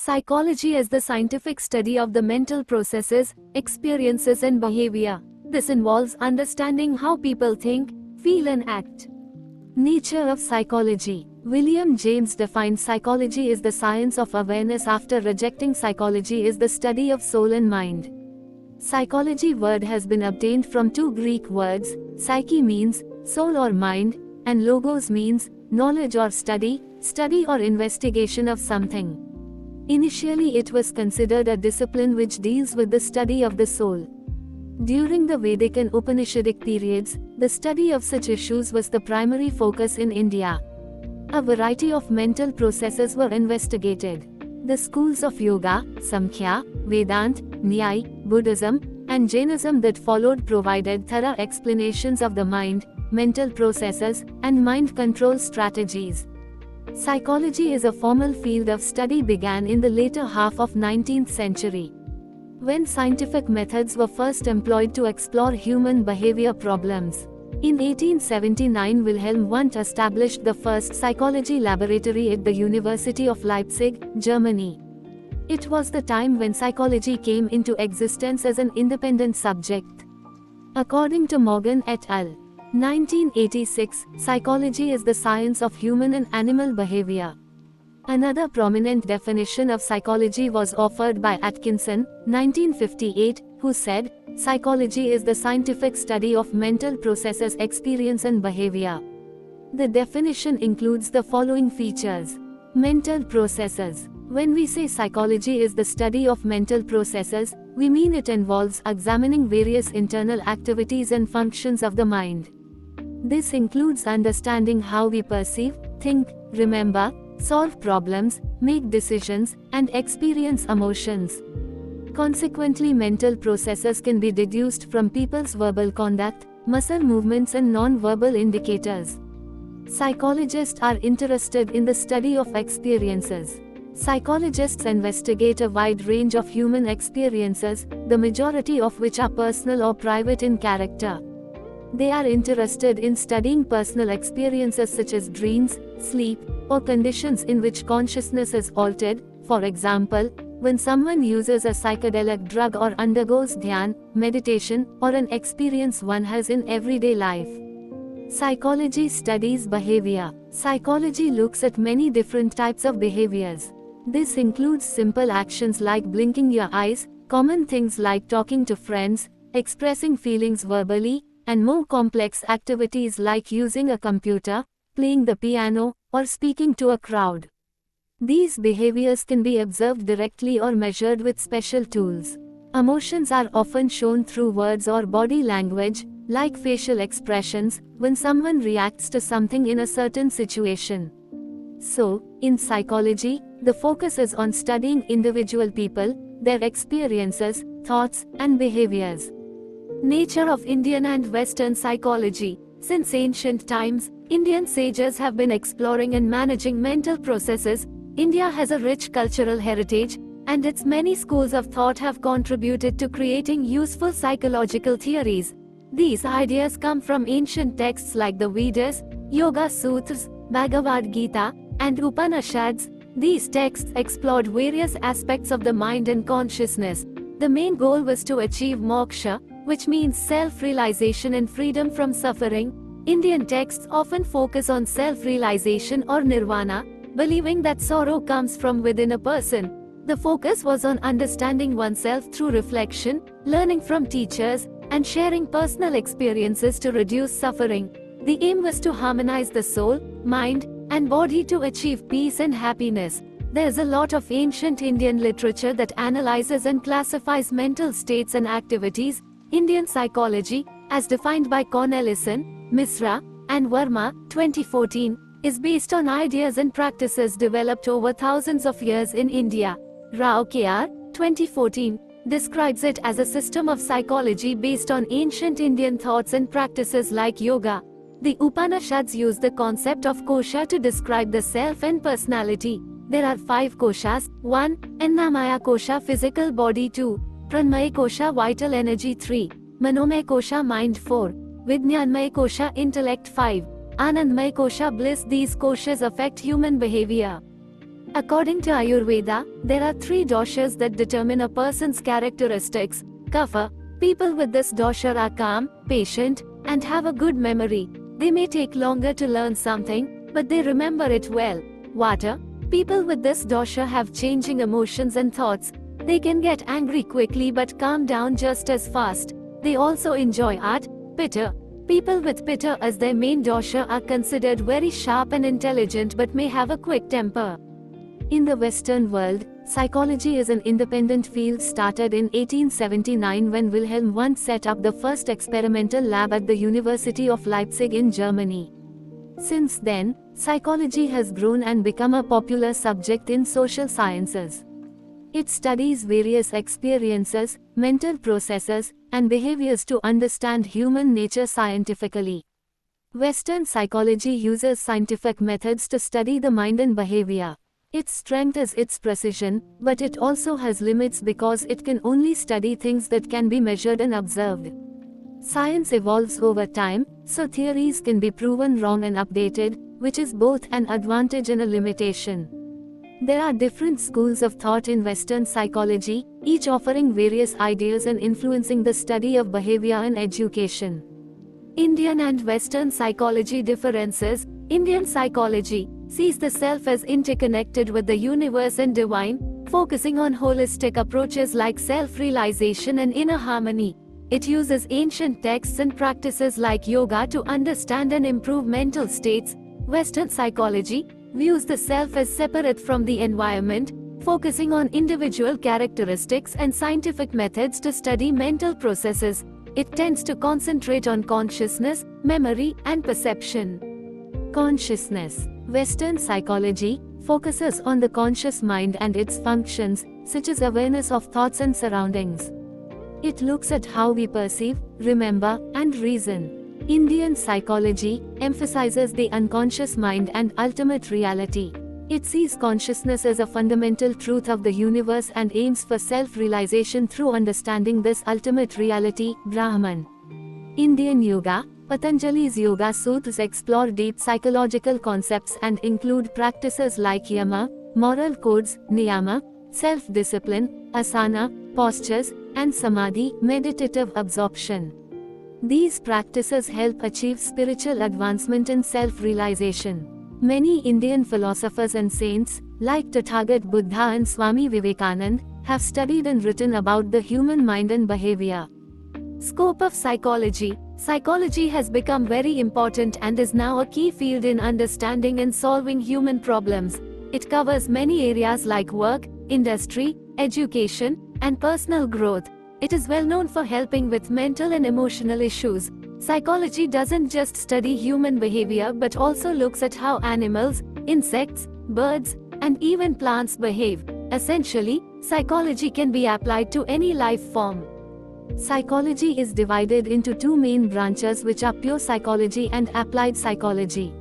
Psychology is the scientific study of the mental processes, experiences and behavior. This involves understanding how people think, feel and act. Nature of psychology. William James defined psychology as the science of awareness after rejecting psychology is the study of soul and mind. Psychology word has been obtained from two Greek words, psyche means soul or mind, and logos means knowledge or study or investigation of something. Initially it was considered a discipline which deals with the study of the soul. During the Vedic and Upanishadic periods, the study of such issues was the primary focus in India. A variety of mental processes were investigated. The schools of yoga, Samkhya, Vedanta, Nyaya, Buddhism, and Jainism that followed provided thorough explanations of the mind, mental processes, and mind control strategies. Psychology is a formal field of study began in the later half of 19th century, when scientific methods were first employed to explore human behavior problems. In 1879 Wilhelm Wundt established the first psychology laboratory at the University of Leipzig, Germany. It was the time when psychology came into existence as an independent subject. According to Morgan et al. 1986, psychology is the science of human and animal behavior. Another prominent definition of psychology was offered by Atkinson, 1958, who said, "Psychology is the scientific study of mental processes, experience and behavior." The definition includes the following features. Mental processes. When we say psychology is the study of mental processes, we mean it involves examining various internal activities and functions of the mind. This includes understanding how we perceive, think, remember, solve problems, make decisions, and experience emotions. Consequently, mental processes can be deduced from people's verbal conduct, muscle movements and non-verbal indicators. Psychologists are interested in the study of experiences. Psychologists investigate a wide range of human experiences, the majority of which are personal or private in character. They are interested in studying personal experiences such as dreams, sleep, or conditions in which consciousness is altered. For example, when someone uses a psychedelic drug or undergoes dhyan, meditation, or an experience one has in everyday life. Psychology studies behavior. Psychology looks at many different types of behaviors. This includes simple actions like blinking your eyes, common things like talking to friends, expressing feelings verbally, and more complex activities like using a computer, playing the piano, or speaking to a crowd. These behaviors can be observed directly or measured with special tools. Emotions are often shown through words or body language, like facial expressions, when someone reacts to something in a certain situation. So, in psychology, the focus is on studying individual people, their experiences, thoughts, and behaviors. Nature of Indian and Western psychology. Since ancient times, Indian sages have been exploring and managing mental processes. India has a rich cultural heritage, and its many schools of thought have contributed to creating useful psychological theories. These ideas come from ancient texts like the Vedas, Yoga Sutras, Bhagavad Gita, and Upanishads. These texts explored various aspects of the mind and consciousness. The main goal was to achieve moksha, which means self-realization and freedom from suffering. Indian texts often focus on self-realization or nirvana, believing that sorrow comes from within a person. The focus was on understanding oneself through reflection, learning from teachers, and sharing personal experiences to reduce suffering. The aim was to harmonize the soul, mind, and body to achieve peace and happiness. There's a lot of ancient Indian literature that analyzes and classifies mental states and activities. Indian psychology, as defined by Cornelison, Misra, and Verma, 2014, is based on ideas and practices developed over thousands of years in India. Rao K.R., 2014, describes it as a system of psychology based on ancient Indian thoughts and practices like yoga. The Upanishads use the concept of kosha to describe the self and personality. There are 5 koshas: 1. Annamaya kosha, physical body; 2. Pranmaya kosha, vital energy; 3. Manomaya kosha, mind; 4. Vijnanmaya kosha, intellect; 5. Anandmaya kosha, bliss. These koshas affect human behavior. According to Ayurveda, there are 3 doshas that determine a person's characteristics. Kapha, people with this dosha are calm, patient, and have a good memory. They may take longer to learn something, but they remember it well. Vata, people with this dosha have changing emotions and thoughts. They can get angry quickly but calm down just as fast. They also enjoy art. Pitta, people with Pitta as their main dosha are considered very sharp and intelligent but may have a quick temper. In the Western world, psychology is an independent field started in 1879 when Wilhelm Wundt set up the first experimental lab at the University of Leipzig in Germany. Since then, psychology has grown and become a popular subject in social sciences. It studies various experiences, mental processes, and behaviors to understand human nature scientifically. Western psychology uses scientific methods to study the mind and behavior. Its strength is its precision, but it also has limits because it can only study things that can be measured and observed. Science evolves over time, so theories can be proven wrong and updated, which is both an advantage and a limitation. There are different schools of thought in Western psychology, each offering various ideas and influencing the study of behavior and education. Indian and Western psychology differences. Indian psychology sees the self as interconnected with the universe and divine, focusing on holistic approaches like self-realization and inner harmony. It uses ancient texts and practices like yoga to understand and improve mental states. Western psychology views the self as separate from the environment, focusing on individual characteristics and scientific methods to study mental processes. It tends to concentrate on consciousness, memory, and perception. Consciousness. Western psychology focuses on the conscious mind and its functions, such as awareness of thoughts and surroundings. It looks at how we perceive, remember, and reason. Indian psychology emphasizes the unconscious mind and ultimate reality. It sees consciousness as a fundamental truth of the universe and aims for self-realization through understanding this ultimate reality, Brahman. Indian yoga. Patanjali's Yoga Sutras explore deep psychological concepts and include practices like yama, moral codes, niyama, self-discipline, asana, postures, and samadhi, meditative absorption. These practices help achieve spiritual advancement and self-realization. Many Indian philosophers and saints, like Tathagat Buddha and Swami Vivekanand, have studied and written about the human mind and behavior. Scope of psychology. Psychology has become very important and is now a key field in understanding and solving human problems. It covers many areas like work, industry, education, and personal growth. It is well known for helping with mental and emotional issues. Psychology doesn't just study human behavior but also looks at how animals, insects, birds, and even plants behave. Essentially, psychology can be applied to any life form. Psychology is divided into 2 main branches, which are pure psychology and applied psychology.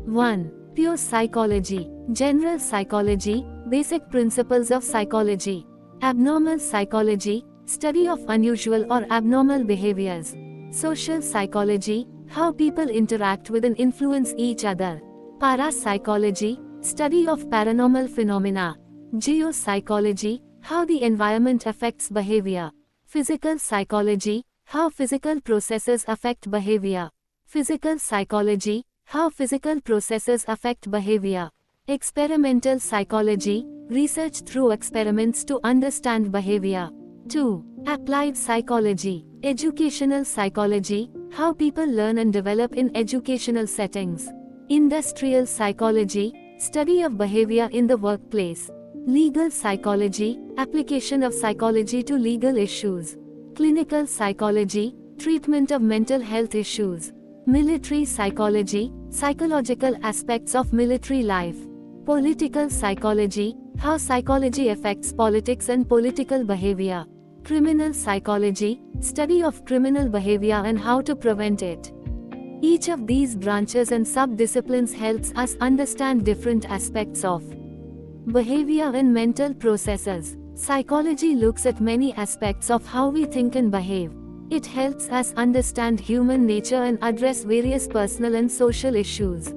1. Pure psychology. General psychology, basic principles of psychology. Abnormal psychology, study of unusual or abnormal behaviors. Social psychology, how people interact with and influence each other. Parapsychology, study of paranormal phenomena. Geopsychology, how the environment affects behavior. Physical psychology, how physical processes affect behavior. Physical psychology, how physical processes affect behavior. Experimental psychology, research through experiments to understand behavior. 2. Applied psychology, educational psychology, how people learn and develop in educational settings. Industrial psychology, study of behavior in the workplace. Legal psychology, application of psychology to legal issues. Clinical psychology, treatment of mental health issues. Military psychology, psychological aspects of military life. Political psychology, how psychology affects politics and political behavior. Criminal psychology, study of criminal behavior and how to prevent it. Each of these branches and sub-disciplines helps us understand different aspects of behavior and mental processes. Psychology looks at many aspects of how we think and behave. It helps us understand human nature and address various personal and social issues.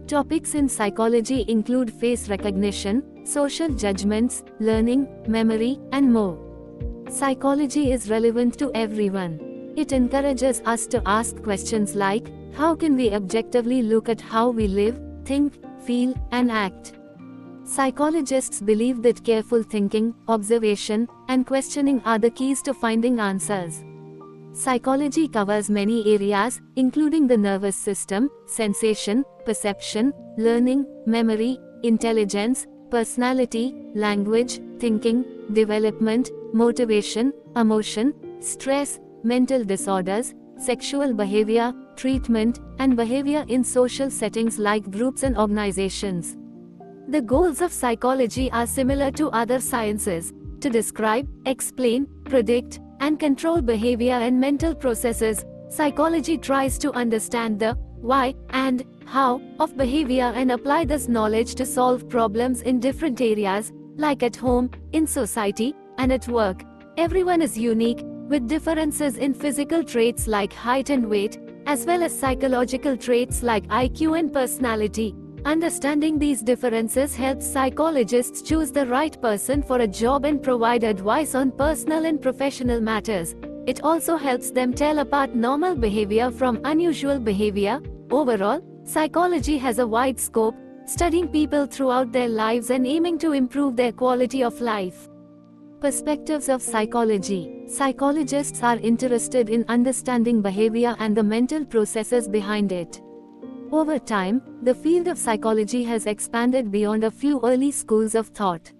Topics in psychology include face recognition, social judgments, learning, memory, and more. Psychology is relevant to everyone. It encourages us to ask questions like, how can we objectively look at how we live, think, feel, and act? Psychologists believe that careful thinking, observation, and questioning are the keys to finding answers. Psychology covers many areas, including the nervous system, sensation, perception, learning, memory, intelligence, personality, language, thinking, development, motivation, emotion, stress, mental disorders, sexual behavior, treatment, and behavior in social settings like groups and organizations. The goals of psychology are similar to other sciences: to describe, explain, predict, and control behavior and mental processes. Psychology tries to understand the why and how of behavior and apply this knowledge to solve problems in different areas, like at home, in society, and at work. Everyone is unique, with differences in physical traits like height and weight, as well as psychological traits like IQ and personality. Understanding these differences helps psychologists choose the right person for a job and provide advice on personal and professional matters. It also helps them tell apart normal behavior from unusual behavior. Overall, psychology has a wide scope, studying people throughout their lives and aiming to improve their quality of life. Perspectives of psychology. Psychologists are interested in understanding behavior and the mental processes behind it. Over time, the field of psychology has expanded beyond a few early schools of thought.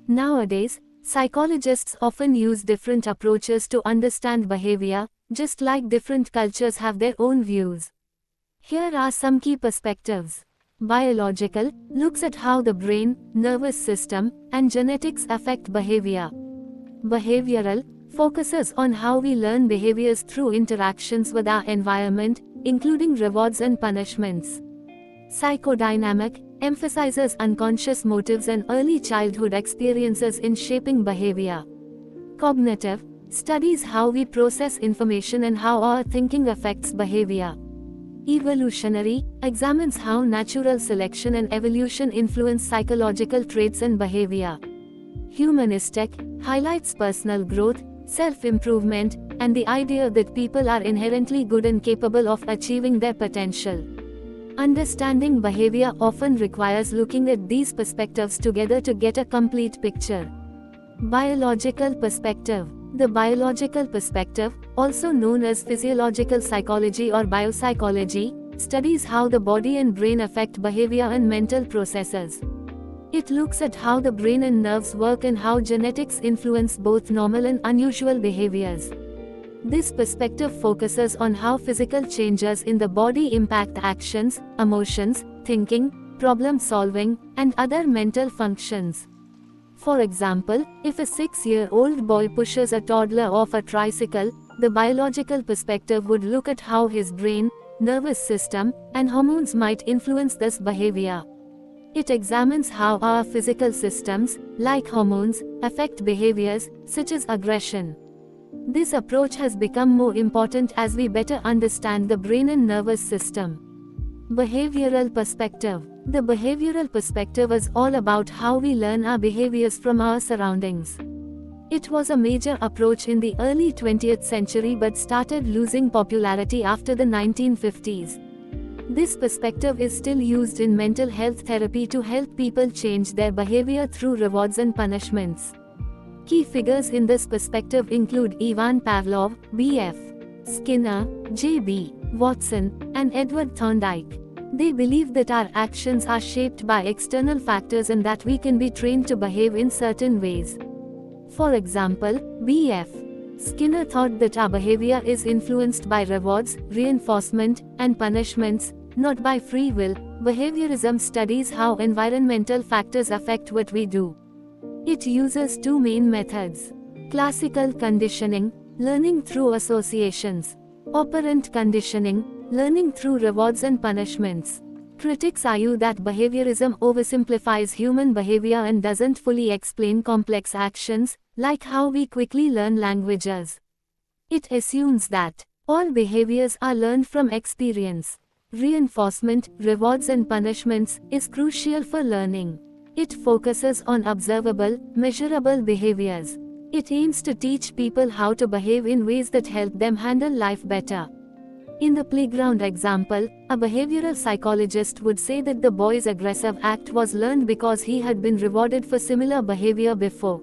Nowadays, psychologists often use different approaches to understand behavior, just like different cultures have their own views. Here are some key perspectives. Biological looks at how the brain, nervous system, and genetics affect behavior. Behavioral focuses on how we learn behaviors through interactions with our environment, including rewards and punishments. Psychodynamic emphasizes unconscious motives and early childhood experiences in shaping behavior. Cognitive studies how we process information and how our thinking affects behavior. Evolutionary examines how natural selection and evolution influence psychological traits and behavior. Humanistic highlights personal growth, self-improvement, and the idea that people are inherently good and capable of achieving their potential. Understanding behavior often requires looking at these perspectives together to get a complete picture. Biological perspective. The biological perspective, also known as physiological psychology or biopsychology, studies how the body and brain affect behavior and mental processes. It looks at how the brain and nerves work and how genetics influence both normal and unusual behaviors. This perspective focuses on how physical changes in the body impact actions, emotions, thinking, problem solving, and other mental functions. For example, if a 6-year-old boy pushes a toddler off a tricycle, the biological perspective would look at how his brain, nervous system, and hormones might influence this behavior. It examines how our physical systems, like hormones, affect behaviors, such as aggression. This approach has become more important as we better understand the brain and nervous system. Behavioral perspective. The behavioral perspective is all about how we learn our behaviors from our surroundings. It was a major approach in the early 20th century but started losing popularity after the 1950s. This perspective is still used in mental health therapy to help people change their behavior through rewards and punishments. Key figures in this perspective include Ivan Pavlov, B.F. Skinner, J.B. Watson, and Edward Thorndike. They believe that our actions are shaped by external factors and that we can be trained to behave in certain ways. For example, B.F. Skinner thought that our behavior is influenced by rewards, reinforcement, and punishments, not by free will. Behaviorism studies how environmental factors affect what we do. It uses two main methods: classical conditioning, learning through associations; operant conditioning, learning through rewards and punishments. Critics argue that behaviorism oversimplifies human behavior and doesn't fully explain complex actions, like how we quickly learn languages. It assumes that all behaviors are learned from experience. Reinforcement, rewards and punishments, is crucial for learning. It focuses on observable, measurable behaviors. It aims to teach people how to behave in ways that help them handle life better. In the playground example, a behavioral psychologist would say that the boy's aggressive act was learned because he had been rewarded for similar behavior before.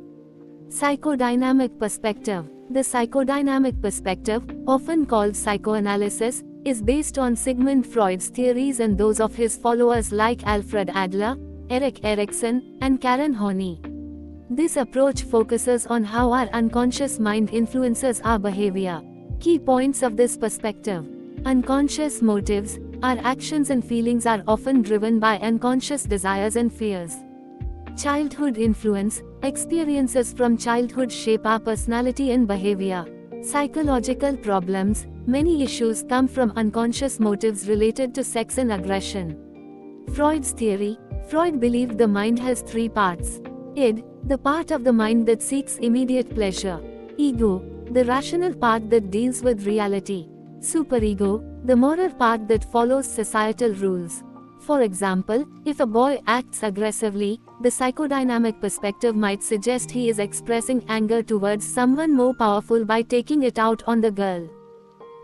Psychodynamic perspective. The psychodynamic perspective, often called psychoanalysis, is based on Sigmund Freud's theories and those of his followers like Alfred Adler, Erik Erikson, and Karen Horney. This approach focuses on how our unconscious mind influences our behavior. Key points of this perspective. Unconscious motives. Our actions and feelings are often driven by unconscious desires and fears. Childhood influence. Experiences from childhood shape our personality and behavior. Psychological problems. Many issues come from unconscious motives related to sex and aggression. Freud's theory. Freud believed the mind has three parts. Id, the part of the mind that seeks immediate pleasure. Ego, the rational part that deals with reality. Superego, the moral part that follows societal rules. For example, if a boy acts aggressively, the psychodynamic perspective might suggest he is expressing anger towards someone more powerful by taking it out on the girl.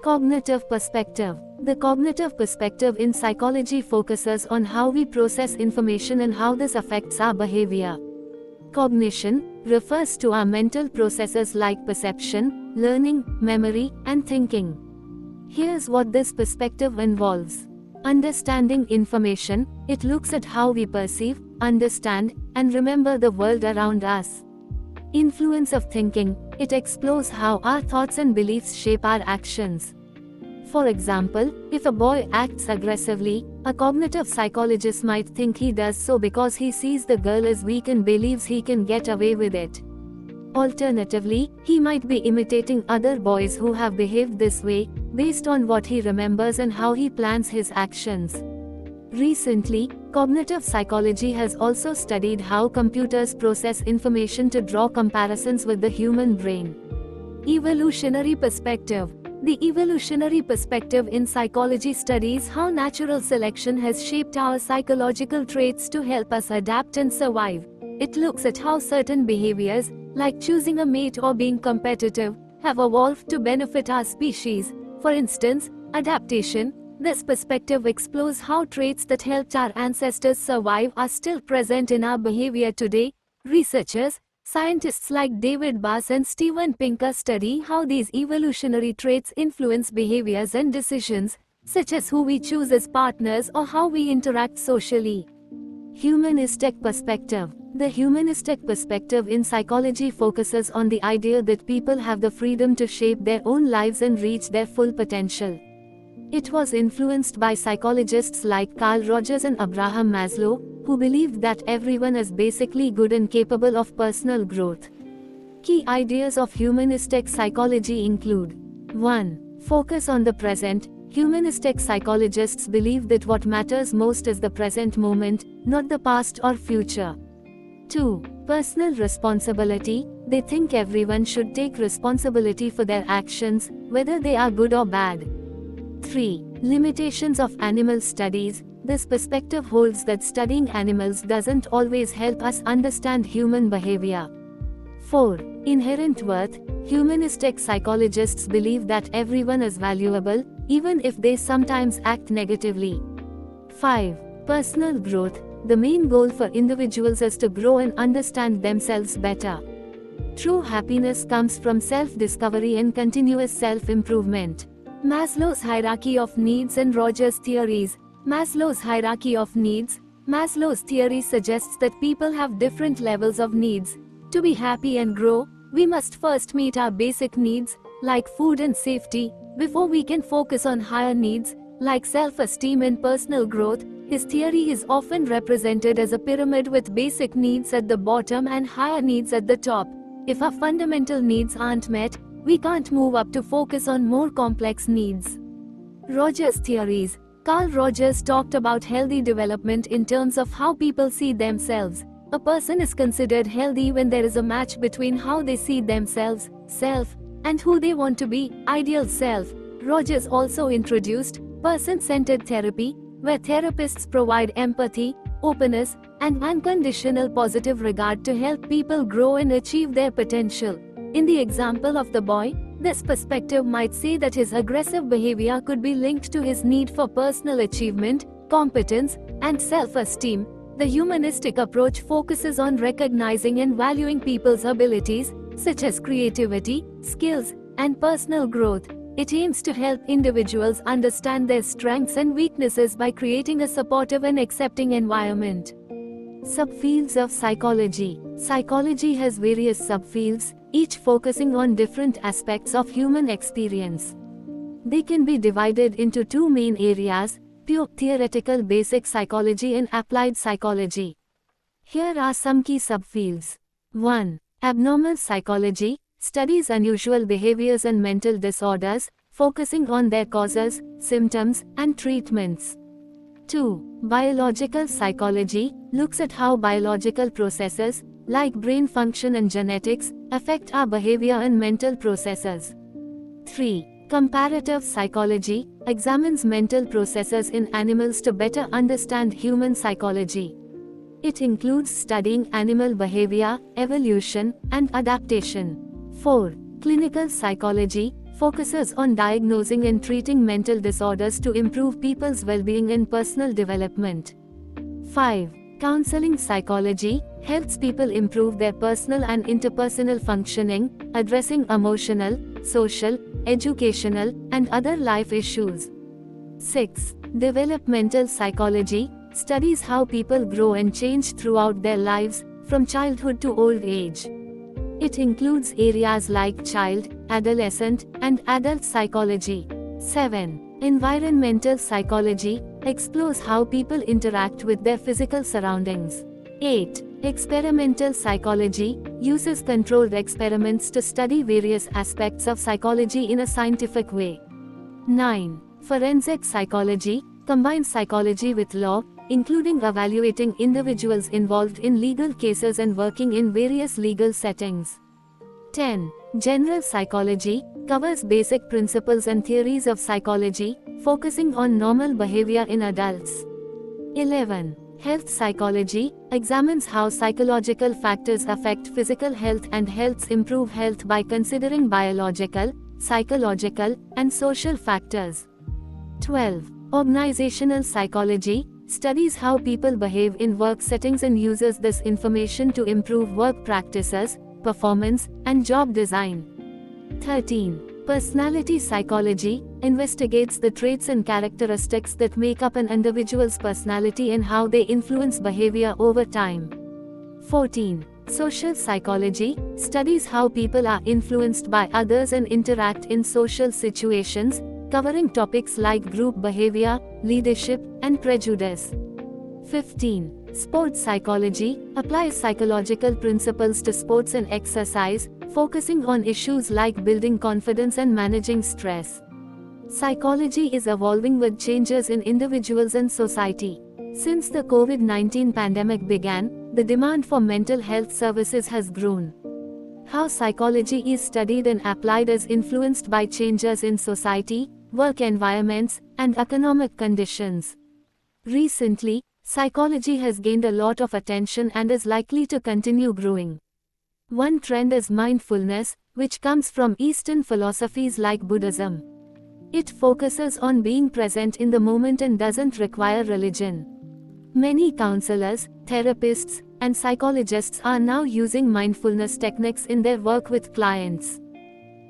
Cognitive perspective. The cognitive perspective in psychology focuses on how we process information and how this affects our behavior. Cognition refers to our mental processes like perception, learning, memory, and thinking. Here's what this perspective involves. Understanding information. It looks at how we perceive, understand, and remember the world around us. Influence of thinking. It explores how our thoughts and beliefs shape our actions. For example, if a boy acts aggressively, a cognitive psychologist might think he does so because he sees the girl as weak and believes he can get away with it. Alternatively, he might be imitating other boys who have behaved this way, based on what he remembers and how he plans his actions. Recently, cognitive psychology has also studied how computers process information to draw comparisons with the human brain. Evolutionary perspective. The evolutionary perspective in psychology studies how natural selection has shaped our psychological traits to help us adapt and survive. It looks at how certain behaviors, like choosing a mate or being competitive, have evolved to benefit our species. For instance, adaptation. This perspective explores how traits that helped our ancestors survive are still present in our behavior today. Researchers, scientists like David Bass and Steven Pinker study how these evolutionary traits influence behaviors and decisions, such as who we choose as partners or how we interact socially. Humanistic perspective. The humanistic perspective in psychology focuses on the idea that people have the freedom to shape their own lives and reach their full potential. It was influenced by psychologists like Carl Rogers and Abraham Maslow, who believed that everyone is basically good and capable of personal growth. Key ideas of humanistic psychology include 1. Focus on the present. Humanistic psychologists believe that what matters most is the present moment, not the past or future. 2. Personal responsibility. They think everyone should take responsibility for their actions, whether they are good or bad. 3. Limitations of animal studies. This perspective holds that studying animals doesn't always help us understand human behavior. 4. Inherent worth. Humanistic psychologists believe that everyone is valuable, even if they sometimes act negatively. 5. Personal growth. The main goal for individuals is to grow and understand themselves better. True happiness comes from self-discovery and continuous self-improvement. Maslow's hierarchy of needs and Rogers' theories. Maslow's hierarchy of needs. Maslow's theory suggests that people have different levels of needs. To be happy and grow, we must first meet our basic needs, like food and safety, before we can focus on higher needs, like self-esteem and personal growth. His theory is often represented as a pyramid with basic needs at the bottom and higher needs at the top. If our fundamental needs aren't met, we can't move up to focus on more complex needs. Rogers' theories. Carl Rogers talked about healthy development in terms of how people see themselves. A person is considered healthy when there is a match between how they see themselves, self, and who they want to be, ideal self. Rogers also introduced person-centered therapy, where therapists provide empathy, openness, and unconditional positive regard to help people grow and achieve their potential. In the example of the boy, this perspective might say that his aggressive behavior could be linked to his need for personal achievement, competence, and self-esteem. The humanistic approach focuses on recognizing and valuing people's abilities, such as creativity, skills, and personal growth. It aims to help individuals understand their strengths and weaknesses by creating a supportive and accepting environment. Subfields of psychology. Psychology has various subfields, each focusing on different aspects of human experience. They can be divided into two main areas: pure theoretical basic psychology and applied psychology. Here are some key subfields. 1. Abnormal psychology studies unusual behaviors and mental disorders, focusing on their causes, symptoms, and treatments. 2. Biological psychology looks at how biological processes, like brain function and genetics, affect our behavior and mental processes. 3. Comparative psychology examines mental processes in animals to better understand human psychology. It includes studying animal behavior, evolution, and adaptation. 4. Clinical psychology focuses on diagnosing and treating mental disorders to improve people's well-being and personal development. 5. Counseling psychology helps people improve their personal and interpersonal functioning, addressing emotional, social, educational, and other life issues. 6. Developmental psychology studies how people grow and change throughout their lives, from childhood to old age. It includes areas like child, adolescent, and adult psychology. 7. Environmental psychology explores how people interact with their physical surroundings. 8. Experimental psychology uses controlled experiments to study various aspects of psychology in a scientific way. 9. Forensic psychology combines psychology with law, including evaluating individuals involved in legal cases and working in various legal settings. 10. General psychology covers basic principles and theories of psychology, focusing on normal behavior in adults. 11. Health psychology examines how psychological factors affect physical health and helps improve health by considering biological, psychological, and social factors. 12. Organizational psychology studies how people behave in work settings and uses this information to improve work practices, performance, and job design. 13. Personality psychology investigates the traits and characteristics that make up an individual's personality and how they influence behavior over time. 14. Social psychology studies how people are influenced by others and interact in social situations, covering topics like group behavior, leadership, and prejudice. 15. Sports psychology applies psychological principles to sports and exercise, focusing on issues like building confidence and managing stress. Psychology is evolving with changes in individuals and society. Since the COVID-19 pandemic began, the demand for mental health services has grown. How psychology is studied and applied is influenced by changes in society, work environments, and economic conditions. Recently, psychology has gained a lot of attention and is likely to continue growing. One trend is mindfulness, which comes from Eastern philosophies like Buddhism. It focuses on being present in the moment and doesn't require religion. Many counselors, therapists, and psychologists are now using mindfulness techniques in their work with clients.